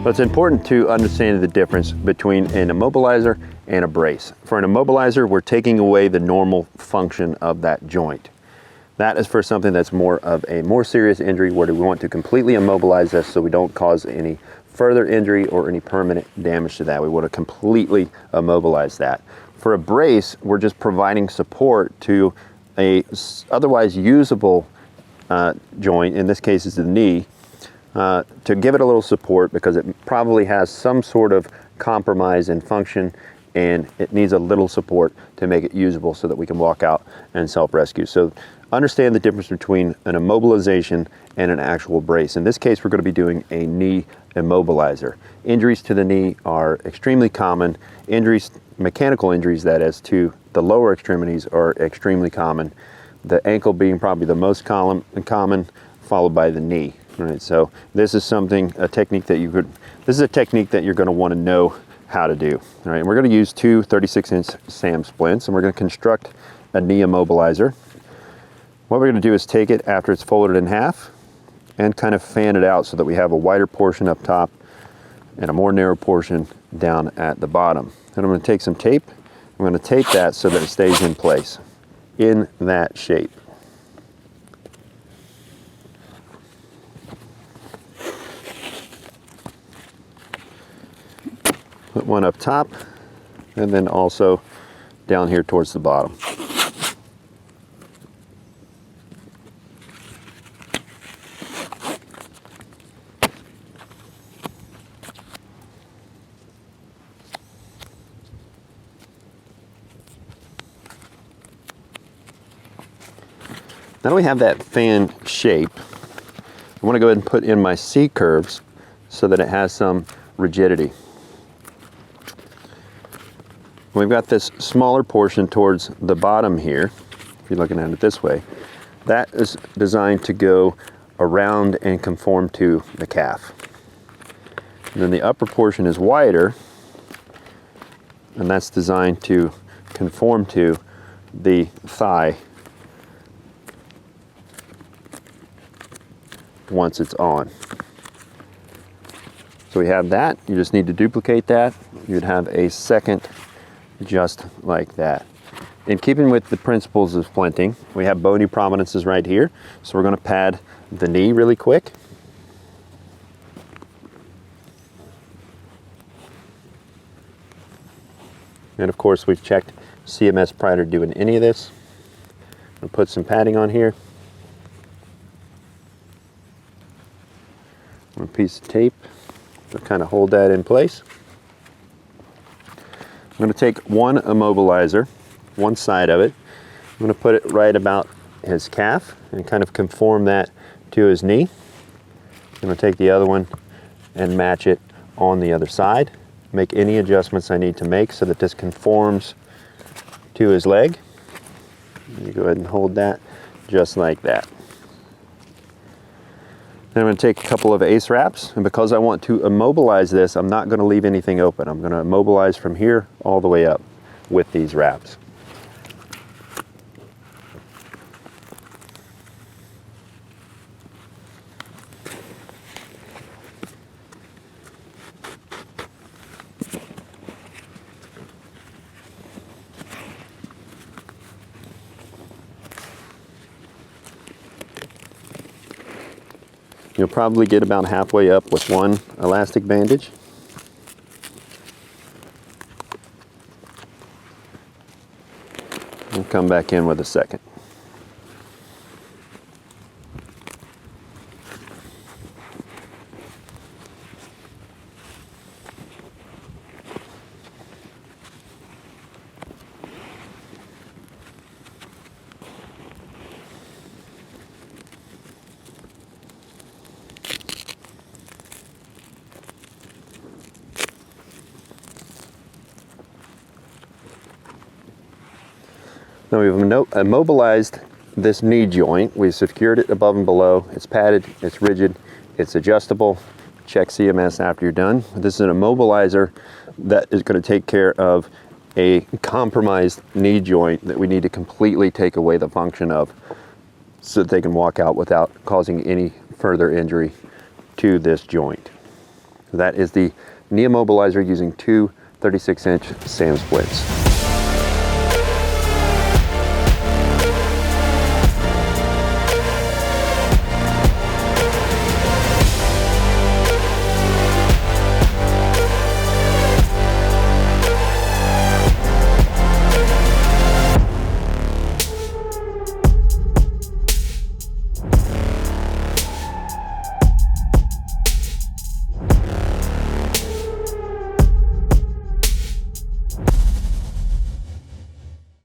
But it's important to understand the difference between an immobilizer and a brace. For an immobilizer, we're taking away the normal function of that joint. That is for something that's more of a more serious injury, where we want to completely immobilize this so we don't cause any further injury or any permanent damage to that. We want to completely immobilize that. For a brace, we're just providing support to a otherwise usable joint, in this case is the knee, to give it a little support because it probably has some sort of compromise in function and it needs a little support to make it usable so that we can walk out and self-rescue. So understand the difference between an immobilization and an actual brace. In this case, we're going to be doing a knee immobilizer. Injuries to the knee are extremely common. Injuries, mechanical injuries that is, to the lower extremities are extremely common. The ankle being probably the most common, followed by the knee. Right, so this is a technique that you're going to want to know how to do. All right, and we're going to use two 36-inch SAM splints, and we're going to construct a knee immobilizer. What we're going to do is take it after it's folded in half and kind of fan it out so that we have a wider portion up top and a more narrow portion down at the bottom. And I'm going to take some tape. I'm going to tape that so that it stays in place in that shape. Put one up top and then also down here towards the bottom. Now that we have that fan shape, I want to go ahead and put in my C-curves so that it has some rigidity. We've got this smaller portion towards the bottom here, if you're looking at it this way. That is designed to go around and conform to the calf. And then the upper portion is wider, and that's designed to conform to the thigh once it's on. So we have that. You just need to duplicate that. You'd have a second just like that. In keeping with the principles of splinting, we have bony prominences right here. So we're going to pad the knee really quick. And of course, we've checked CMS prior to doing any of this. I'll put some padding on here. A piece of tape to kind of hold that in place. I'm going to take one immobilizer, one side of it. I'm going to put it right about his calf and kind of conform that to his knee. I'm going to take the other one and match it on the other side. Make any adjustments I need to make so that this conforms to his leg. You go ahead and hold that just like that. Then I'm going to take a couple of ace wraps, and because I want to immobilize this, I'm not going to leave anything open. I'm going to immobilize from here all the way up with these wraps. You'll probably get about halfway up with one elastic bandage. And come back in with a second. Now we've immobilized this knee joint. We've secured it above and below. It's padded, it's rigid, it's adjustable. Check CMS after you're done. This is an immobilizer that is going to take care of a compromised knee joint that we need to completely take away the function of so that they can walk out without causing any further injury to this joint. That is the knee immobilizer using two 36-inch SAM splits.